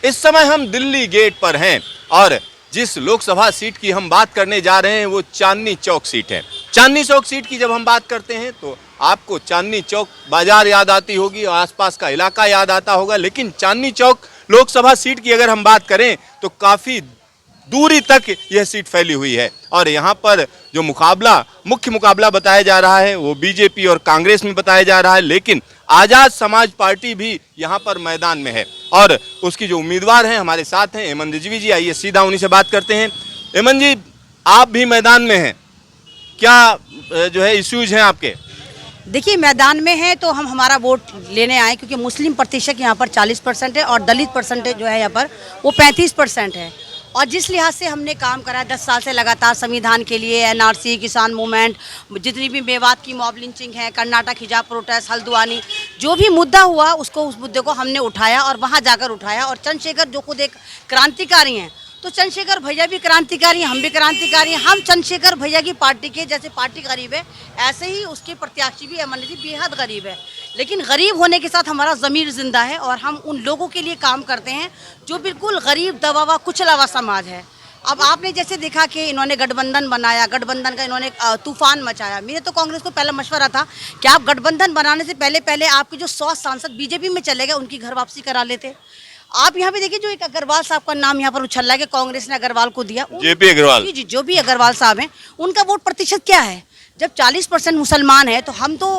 इस समय हम दिल्ली गेट पर हैं और जिस लोकसभा सीट की हम बात करने जा रहे हैं वो चांदनी चौक सीट है। चांदनी चौक सीट की जब हम बात करते हैं तो आपको चांदनी चौक बाजार याद आती होगी और आसपास का इलाका याद आता होगा, लेकिन चांदनी चौक लोकसभा सीट की अगर हम बात करें तो काफ़ी दूरी तक यह सीट फैली हुई है और यहाँ पर जो मुख्य मुकाबला बताया जा रहा है वो बीजेपी और कांग्रेस में बताया जा रहा है, लेकिन आज़ाद समाज पार्टी भी यहाँ पर मैदान में है और उसकी जो उम्मीदवार हैं हमारे साथ हैं एमन रिजवी जी। आइए सीधा उन्हीं से बात करते हैं। एमन जी, आप भी मैदान में हैं, क्या जो है इश्यूज हैं आपके? देखिए, मैदान में है तो हम हमारा वोट लेने आए क्योंकि मुस्लिम प्रतिशत यहाँ पर 40% है और दलित परसेंटेज जो है यहाँ पर वो 35% है। और जिस लिहाज से हमने काम करा 10 साल से लगातार संविधान के लिए, एनआरसी, किसान मूवमेंट, जितनी भी मेवात की मॉब लिंचिंग है, कर्नाटक हिजाब प्रोटेस्ट, हल्द्वानी, जो भी मुद्दा हुआ उस मुद्दे को हमने उठाया और वहाँ जाकर उठाया। और चंद्रशेखर जो खुद एक क्रांतिकारी हैं, तो चंद्रशेखर भैया भी क्रांतिकारी हैं, हम भी क्रांतिकारी हैं। हम चंद्रशेखर भैया की पार्टी के जैसे पार्टी गरीब है, ऐसे ही उसके प्रत्याशी भी एमन जी बेहद गरीब है, लेकिन गरीब होने के साथ हमारा ज़मीर जिंदा है और हम उन लोगों के लिए काम करते हैं जो बिल्कुल गरीब, दबावा, कुचला हुआ समाज है। अब आपने जैसे देखा कि इन्होंने गठबंधन बनाया, गठबंधन का इन्होंने तूफान मचाया। मेरे तो कांग्रेस को पहला मशवरा था कि आप गठबंधन बनाने से पहले आपके जो 100 सांसद बीजेपी में चले गए उनकी घर वापसी करा लेते। आप यहाँ पे देखिए, जो एक अग्रवाल साहब का नाम यहाँ पर उछल रहा है कि कांग्रेस ने अग्रवाल को दिया, जेपी अग्रवाल जी, जो भी अग्रवाल साहब हैं, उनका वोट प्रतिशत क्या है? जब 40% मुसलमान है तो हम तो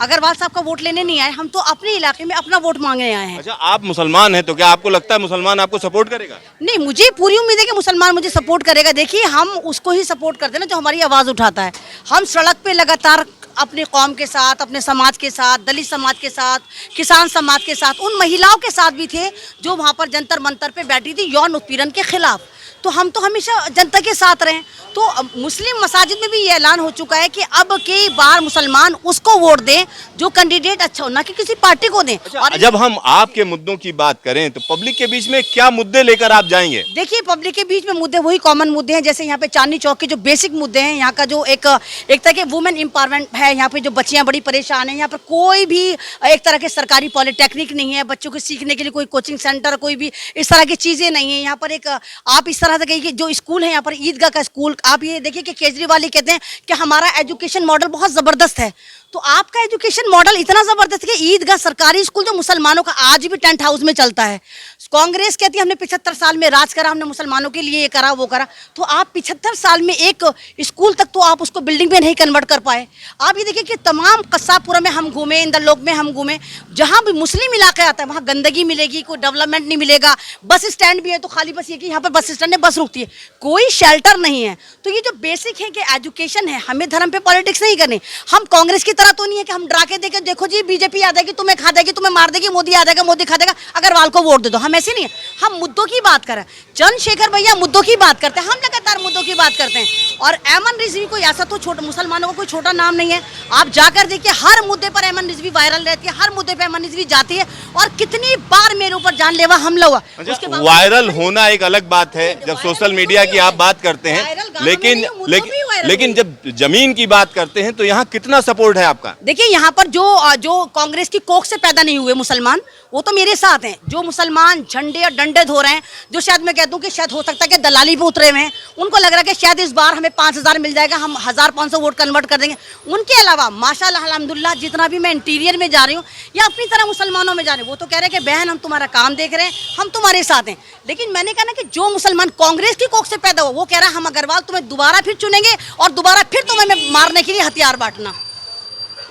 अग्रवाल साहब का वोट लेने नहीं आए, हम तो अपने इलाके में अपना वोट मांगने आए हैं। अच्छा, आप मुसलमान हैं तो क्या आपको लगता है मुसलमान आपको सपोर्ट करेगा? नहीं, मुझे पूरी उम्मीद है कि मुसलमान मुझे सपोर्ट करेगा। देखिए, हम उसको ही सपोर्ट करते हैं ना जो हमारी आवाज़ उठाता है। हम सड़क पे लगातार अपने कौम के साथ, अपने समाज के साथ, दलित समाज के साथ, किसान समाज के साथ, उन महिलाओं के साथ भी थे जो वहाँ पर जंतर मंतर पे बैठी थी यौन उत्पीड़न के खिलाफ। तो हम तो हमेशा जनता के साथ रहें। तो मुस्लिम मसाजिद में भी ये ऐलान हो चुका है कि अब की बार मुसलमान उसको वोट दें जो कैंडिडेट अच्छा हो, ना कि किसी पार्टी को दें। अच्छा, और जब हम आपके मुद्दों की बात करें तो पब्लिक के बीच में क्या मुद्दे लेकर आप जाएंगे? देखिए, पब्लिक के बीच में मुद्दे वही कॉमन मुद्दे हैं, जैसे यहाँ पे चांदनी चौक के जो बेसिक मुद्दे हैं, यहाँ का जो एक तरह के वुमेन एम्पावरमेंट है, यहाँ पे जो बच्चियाँ बड़ी परेशान हैं, यहाँ पर कोई भी एक तरह के सरकारी पॉलिटेक्निक नहीं है, बच्चों के सीखने के लिए कोई कोचिंग सेंटर, कोई भी इस तरह की चीज़ें नहीं है। यहाँ पर एक आप इस तरह से कहिए कि जो स्कूल है यहाँ पर ईदगाह का स्कूल, आप ये देखिए कि केजरीवाल कहते हैं कि हमारा एजुकेशन मॉडल बहुत ज़बरदस्त है। तो आपका एजुकेशन मॉडल इतना ज़बरदस्त है कि ईदगाह सरकारी स्कूल जो मुसलमानों का आज भी टेंट हाउस में चलता है। कांग्रेस कहती है हमने 75 साल में राज करा, हमने मुसलमानों के लिए ये करा वो करा, तो आप 75 साल में एक स्कूल तक तो आप उसको बिल्डिंग में नहीं कन्वर्ट कर पाए। आप ये देखिए कि तमाम कस्सापुरा में हम घूमे, इंदरलोक में हम घूमे, जहाँ भी मुस्लिम इलाका आता है वहाँ गंदगी मिलेगी, कोई डेवलपमेंट नहीं मिलेगा। बस स्टैंड भी है तो खाली बस ये कि यहाँ पर बस स्टैंड है, बस रुकती है, कोई शेल्टर नहीं है। तो ये जो बेसिक है कि एजुकेशन है, हमें धर्म पे पॉलिटिक्स नहीं करनी। हम कांग्रेस की तरह तो नहीं है कि हम डरा के देखे देखो जी बीजेपी आ जाएगी, तुम्हें खा देगी, तुम्हें मार देगी, मोदी आ जाएगा, मोदी खा देगा, अग्रवाल को वोट दे दो। हम ऐसे नहीं है, हम मुद्दों की बात करें। चंद्रशेखर भैया मुद्दों की बात करते हैं, हम लगातार मुद्दों की बात करते हैं। और एमन रिजवी को ऐसा तो छोटा, मुसलमानों को कोई छोटा नाम नहीं है। आप जाकर देखिए, हर मुद्दे पर एमन रिजवी वायरल रहती है, हर मुद्दे पर एमन रिजवी जाती है और कितनी बार मेरे ऊपर जानलेवा हमला हुआ। वायरल होना एक अलग बात है जब सोशल मीडिया की आप बात करते हैं, लेकिन जब जमीन की बात करते हैं तो यहाँ कितना सपोर्ट है आपका? देखिए, यहाँ पर जो कांग्रेस की कोख से पैदा नहीं हुए मुसलमान, वो तो मेरे साथ हैं। जो मुसलमान झंडे और डंडे धो रहे हैं, जो शायद मैं कहता हूँ कि शायद हो सकता है कि दलाली पे उतरे हुए हैं, उनको लग रहा है कि शायद इस बार हमें 5000 मिल जाएगा, हम 1500 वोट कन्वर्ट कर देंगे। उनके अलावा माशाल्लाह अल्हम्दुलिल्लाह जितना भी मैं इंटीरियर में जा रही हूँ या अपनी तरह मुसलमानों में जा रही हूँ, वो तो कह रहे हैं कि बहन हम तुम्हारा काम देख रहे हैं, हम तुम्हारे साथ हैं। लेकिन मैंने कहा ना कि जो मुसलमान कांग्रेस की कोख से पैदा हुआ, वो कह रहा है हम अग्रवाल तुम्हें दोबारा फिर चुनेंगे और दोबारा फिर तुम्हें मारने के लिए हथियार बांटना।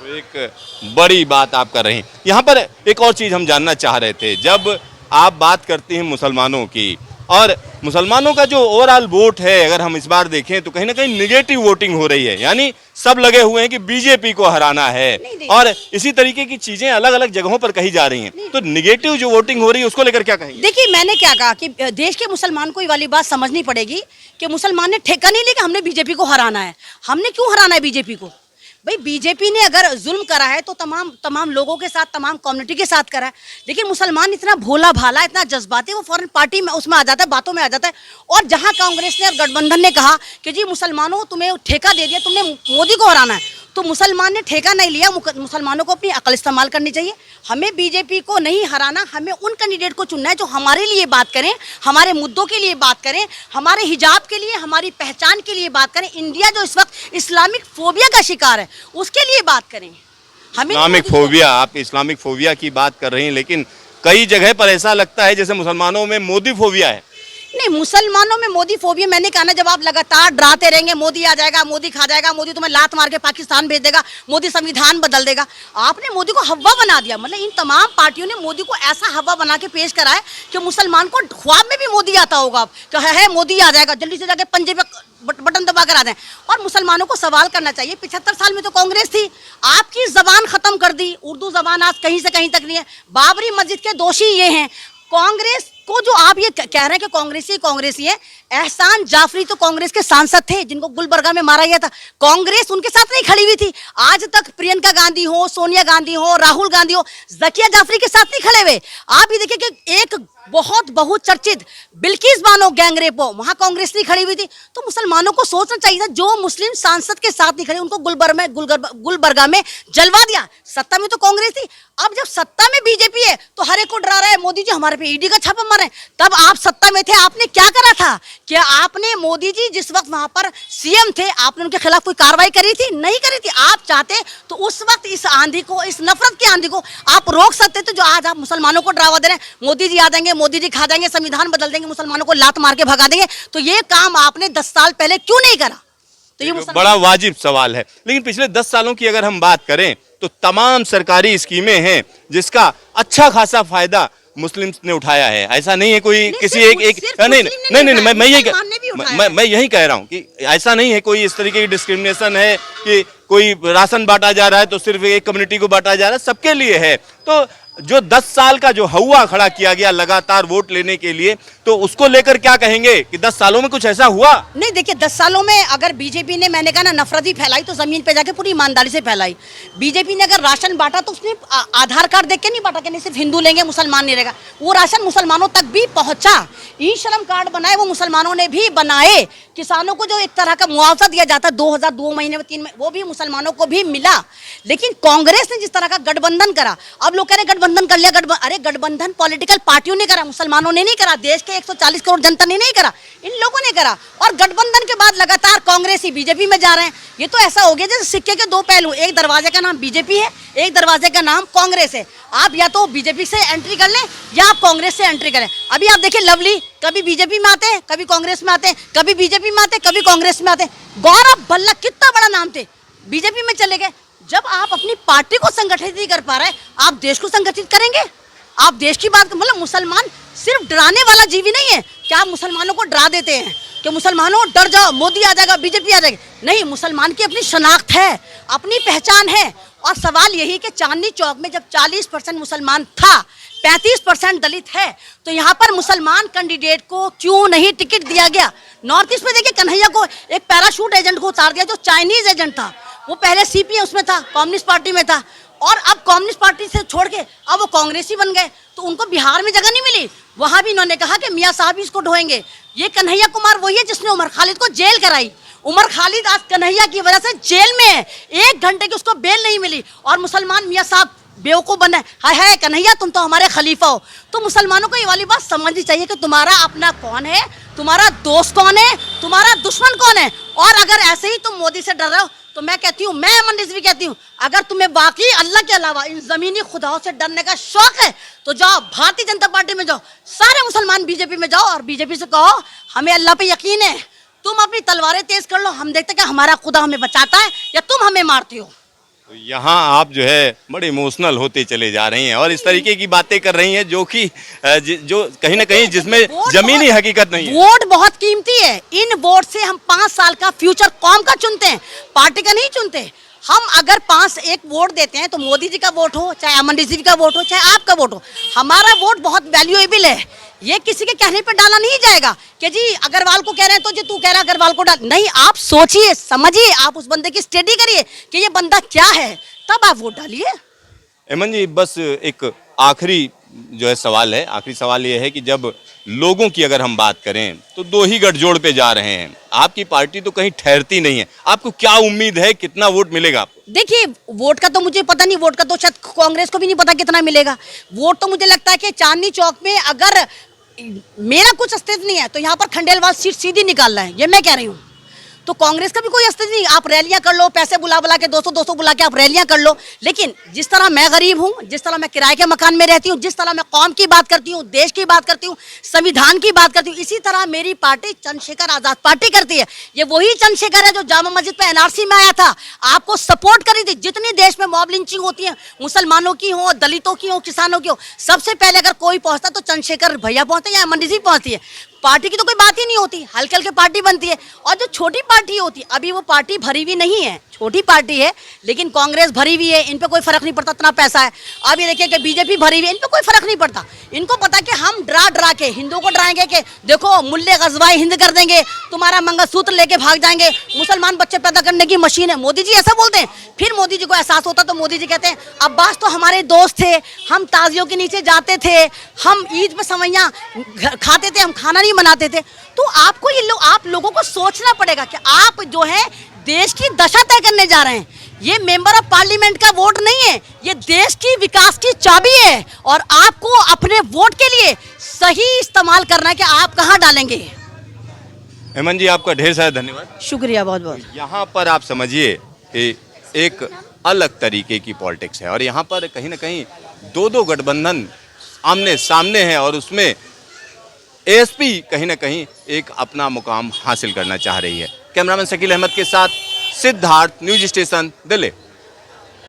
एक बड़ी बात आप कर रहे हैं। यहाँ पर एक और चीज़ हम जानना चाह रहे थे, जब आप बात करते हैं मुसलमानों की और मुसलमानों का जो ओवरऑल वोट है, अगर हम इस बार देखें तो कहीं ना कहीं निगेटिव वोटिंग हो रही है, यानी सब लगे हुए हैं कि बीजेपी को हराना है और इसी तरीके की चीजें अलग अलग जगहों पर कही जा रही हैं। तो निगेटिव जो वोटिंग हो रही है उसको लेकर क्या कहेंगे? देखिए, मैंने क्या कहा कि देश के मुसलमान को ये वाली बात समझनी पड़ेगी कि मुसलमान ने ठेका नहीं लिया कि हमने बीजेपी को हराना है। हमने क्यों हराना है बीजेपी को? भाई बीजेपी ने अगर जुल्म करा है तो तमाम लोगों के साथ, तमाम कम्युनिटी के साथ करा है, लेकिन मुसलमान इतना भोला भाला, इतना जज्बाती, वो फौरन पार्टी में उसमें आ जाता है, बातों में आ जाता है। और जहां कांग्रेस ने और गठबंधन ने कहा कि जी मुसलमानों तुम्हें ठेका दे दिया, तुमने मोदी को हराना है, तो मुसलमान ने ठेका नहीं लिया। मुसलमानों को अपनी अकल इस्तेमाल करनी चाहिए। हमें बीजेपी को नहीं हराना, हमें उन कैंडिडेट को चुनना है जो हमारे लिए बात करें, हमारे मुद्दों के लिए बात करें, हमारे हिजाब के लिए, हमारी पहचान के लिए बात करें। इंडिया जो इस वक्त इस्लामिक फोबिया का शिकार है, उसके लिए बात करें। हमें इस्लामिक फोबिया, आप इस्लामिक फोबिया की बात कर रही हैं, लेकिन कई जगह पर ऐसा लगता है जैसे मुसलमानों में मोदी फोबिया है। नहीं, मुसलमानों में मोदी फोबिया मैंने कहा ना, जब आप लगातार डराते रहेंगे मोदी आ जाएगा, मोदी खा जाएगा, मोदी तुम्हें लात मार के पाकिस्तान भेज देगा, मोदी संविधान बदल देगा, आपने मोदी को हवा बना दिया। मतलब इन तमाम पार्टियों ने मोदी को ऐसा हवा बना के पेश करा है कि मुसलमान को ख्वाब में भी मोदी आता होगा कि है मोदी आ जाएगा, जल्दी से जाके पंजे पे बटन दबा कर आ जाए। और मुसलमानों को सवाल करना चाहिए, 75 साल में तो कांग्रेस थी, आपकी जबान खत्म कर दी, उर्दू जबान आज कहीं से कहीं तक नहीं है। बाबरी मस्जिद के दोषी ये हैं। कांग्रेस को जो आप ये कह रहे हैं कि कांग्रेसी है, एहसान जाफरी तो कांग्रेस के सांसद थे जिनको गुलबर्गा में मारा गया था, कांग्रेस उनके साथ नहीं खड़ी हुई थी। आज तक प्रियंका गांधी हो, सोनिया गांधी हो, राहुल गांधी हो, जकिया जाफरी के साथ नहीं खड़े हुए। आप ये देखिए कि एक बहुत बहुचर्चित बिल्किस बानो गैंगरेप हो, वहां कांग्रेस नहीं खड़ी हुई थी। तो मुसलमानों को सोचना चाहिए था, जो मुस्लिम सांसद के साथ नहीं खड़े उनको गुलबर्गा में जलवा दिया। सत्ता में तो कांग्रेस थी, अब जब सत्ता में बीजेपी है तो हर एक को डरा रहा है मोदी जी हमारे पे ईडी का छापा मारे। तब आप सत्ता में थे, आपने क्या करा था? क्या आपने मोदी जी जिस वक्त वहां पर सीएम थे, आपने उनके खिलाफ कोई कार्रवाई करी थी? नहीं करी थी। आप चाहते तो उस वक्त इस आंधी को, इस नफरत की आंधी को आप रोक सकते थे, जो आज आप मुसलमानों को डरावा दे रहे हैं। मोदी जी आ जाएंगे, मोदी जी खा जाएंगे, संविधान बदल देंगे, मुसलमानों को लात मार के भगा देंगे। तो ये काम आपने 10 साल पहले क्यों नहीं करा? तो ये बड़ा वाजिब सवाल है। लेकिन पिछले 10 सालों की अगर हम बात करें तो तमाम सरकारी स्कीमें हैं जिसका अच्छा खासा फायदा मुस्लिम ने उठाया है। ऐसा नहीं है कोई किसी एक नहीं, मैं यही कह रहा हूँ कि ऐसा नहीं है कोई इस तरीके की डिस्क्रिमिनेशन है कि कोई राशन बांटा जा रहा है तो सिर्फ एक कम्युनिटी को बांटा जा रहा है, सबके लिए है। तो जो 10 साल का जो हवा खड़ा किया गया लगातार वोट लेने के लिए, तो उसको लेकर क्या कहेंगे कि 10 सालों में कुछ ऐसा हुआ? नहीं, देखिए 10 सालों में अगर बीजेपी ने, मैंने कहा ना, नफरत ही फैलाई तो जमीन पे जाके पूरी ईमानदारी से फैलाई। बीजेपी ने अगर राशन बांटा तो उसने आधार कार्ड देख के नहीं बांटा कि नहीं सिर्फ हिंदू लेंगे मुसलमान नहीं रहेगा। वो राशन मुसलमानों तक भी पहुंचा। ई श्रम कार्ड बनाए वो मुसलमानों ने भी बनाए। किसानों को जो एक तरह का मुआवजा दिया जाता है 2000 2 महीने में 3 महीने, वो भी मुसलमानों को भी मिला। लेकिन कांग्रेस ने जिस तरह का गठबंधन करा, अब लोग कह रहे गठबंधन कर लिया, अरे गठबंधन पॉलिटिकल पार्टियों ने करा, मुसलमानों ने नहीं करा, देश के 140 करोड़ जनता ने नहीं करा, इन लोगों ने करा। और गठबंधन के बाद लगातार कांग्रेस ही बीजेपी में जा रहे हैं। ये तो ऐसा हो गया जैसे सिक्के के दो पहलू, एक दरवाजे का नाम बीजेपी है, एक दरवाजे का नाम कांग्रेस है। आप या तो बीजेपी से एंट्री कर लें या आप कांग्रेस से एंट्री करें। अभी आप देखिए लवली कभी बीजेपी में आते हैं, कभी कांग्रेस में आते हैं, कभी बीजेपी में आते हैं, कभी कांग्रेस में आते हैं। गौरव भल्ला कितना बड़ा नाम थे, बीजेपी में चले गए। जब आप अपनी पार्टी को संगठित नहीं कर पा रहे, आप देश को संगठित करेंगे? आप देश की बात, मतलब मुसलमान सिर्फ डराने वाला जीवी नहीं है। क्या आप मुसलमानों को डरा देते हैं कि मुसलमानों डर जाओ, मोदी आ जाएगा, बीजेपी आ जाएगी? नहीं, मुसलमान की अपनी शनाख्त है, अपनी पहचान है। और सवाल यही कि चांदनी चौक में जब 40% मुसलमान था, 35% दलित है, तो यहाँ पर मुसलमान कैंडिडेट को क्यों नहीं टिकट दिया गया? नॉर्थ ईस्ट में देखिए कन्हैया को एक पैराशूट एजेंट को उतार दिया, जो चाइनीज एजेंट था। वो पहले सीपीएम उसमें था, कम्युनिस्ट पार्टी में था, और अब कम्युनिस्ट पार्टी से छोड़ के अब वो कांग्रेसी बन गए। तो उनको बिहार में जगह नहीं मिली, वहां भी इन्होंने कहा कि मियाँ साहब इसको ढोएंगे। ये कन्हैया कुमार वही है जिसने उमर खालिद को जेल कराई। उमर खालिद आज कन्हैया की वजह से जेल में है, 1 घंटे की उसको बेल नहीं मिली, और मुसलमान मियाँ साहब बेवकूफ बने, हाय कन्हैया तुम तो हमारे खलीफा हो। तो मुसलमानों को ये वाली बात समझनी चाहिए कि तुम्हारा अपना कौन है, तुम्हारा दोस्त कौन है, तुम्हारा दुश्मन कौन है। और अगर ऐसे ही तुम मोदी से डर रहे हो तो मैं कहती हूँ, मैं अमन रिजवी कहती हूँ, अगर तुम्हें वाकई अल्लाह के अलावा इन जमीनी खुदाओं से डरने का शौक है तो जाओ भारतीय जनता पार्टी में जाओ, सारे मुसलमान बीजेपी में जाओ और बीजेपी से कहो हमें अल्लाह पे यकीन है, तुम अपनी तलवारें तेज कर लो, हम देखते कि हमारा खुदा हमें बचाता है या तुम हमें मारती हो। तो यहाँ आप जो है बड़े इमोशनल होते चले जा रही हैं और इस तरीके की बातें कर रही हैं जो कि जो कहीं ना कहीं जिसमें जमीनी हकीकत नहीं है। वोट बहुत कीमती है, इन वोट से हम 5 साल का फ्यूचर कौम का चुनते हैं, पार्टी का नहीं चुनते। हम अगर 5-1 वोट देते हैं तो मोदी जी का वोट हो, चाहे अमन जी का वोट हो, चाहे आपका वोट हो, हमारा वोट बहुत वैल्यूएबल है। ये किसी के कहने पर डाला नहीं जाएगा कि जी अग्रवाल को कह रहे हैं तो जी तू कह रहा है अग्रवाल को डाल, नहीं, आप सोचिए, समझिए, आप उस बंदे की स्टडी करिए कि ये बंदा क्या है, तब आप वोट डालिए। हेमंत जी, बस एक आखिरी जो है सवाल है, आखिरी सवाल ये है कि जब लोगों की अगर हम बात करें तो दो ही गठजोड़ पे जा रहे हैं, आपकी पार्टी तो कहीं ठहरती नहीं है, आपको क्या उम्मीद है, कितना वोट मिलेगा आपको? देखिए, वोट का तो मुझे पता नहीं, वोट का तो शायद कांग्रेस को भी नहीं पता कितना मिलेगा। वोट तो मुझे लगता है कि चांदनी चौक में अगर मेरा कुछ अस्तित्व नहीं है तो यहाँ पर खंडेलवाल सीट सीधी निकालना है, ये मैं कह रही हूँ। तो कांग्रेस का भी कोई अस्तित्व नहीं, आप रैलियां कर लो, पैसे बुला बुला के 200-200 बुला के आप रैलियां कर लो, लेकिन जिस तरह मैं गरीब हूं, जिस तरह मैं किराए के मकान में रहती हूं, जिस तरह मैं कौम की बात करती हूं, देश की बात करती हूं, संविधान की बात करती हूं, इसी तरह मेरी पार्टी चंद्रशेखर आजाद पार्टी करती है। ये वही चंद्रशेखर है जो जामा मस्जिद पे एनआरसी में आया था, आपको सपोर्ट करी थी। जितनी देश में मॉब लिंचिंग होती है, मुसलमानों की हो, दलितों की हो, किसानों की हो, सबसे पहले अगर कोई पहुंचता तो चंद्रशेखर भैया पहुंचते या अमन जी पहुंचती है। पार्टी की तो कोई बात ही नहीं होती, हल्के हल्के पार्टी बनती है। और जो छोटी पार्टी होती है, अभी वो पार्टी भरी हुई नहीं है, छोटी पार्टी है, लेकिन कांग्रेस भरी हुई है, इन पे कोई फर्क नहीं पड़ता, इतना पैसा है। अब ये देखिए कि बीजेपी भरी हुई है, इन पे कोई फर्क नहीं पड़ता। इनको पता कि हम डरा डरा के हिंदुओं को डराएंगे कि देखो मुल्ले गजवाए हिंद कर देंगे, तुम्हारा मंगलसूत्र लेके भाग जाएंगे, मुसलमान बच्चे पैदा करने की मशीन है। मोदी जी ऐसा बोलते हैं। फिर मोदी जी को एहसास होता तो मोदी जी कहते हैं अब्बास तो हमारे दोस्त थे, हम ताजियों के नीचे जाते थे, हम ईद पे सवैयां खाते थे, हम खाना नहीं बनाते थे। तो आपको ये आप लोगों को सोचना पड़ेगा कि आप जो है देश की दशा तय करने जा रहे हैं। ये मेंबर ऑफ पार्लियामेंट का वोट नहीं है, ये देश की विकास की चाबी है, और आपको अपने वोट के लिए सही इस्तेमाल करना है कि आप कहां डालेंगे। हेमंत जी, आपका ढेर सारा धन्यवाद। शुक्रिया बहुत बहुत। यहाँ पर आप समझिए कि एक अलग तरीके की पॉलिटिक्स है, और यहाँ पर कहीं ना कहीं दो गठबंधन आमने सामने है, और उसमें एएसपी कहीं ना कहीं एक अपना मुकाम हासिल करना चाह रही है। कैमरामैन शकील अहमद के साथ सिद्धार्थ, न्यूज स्टेशन, दिल्ली।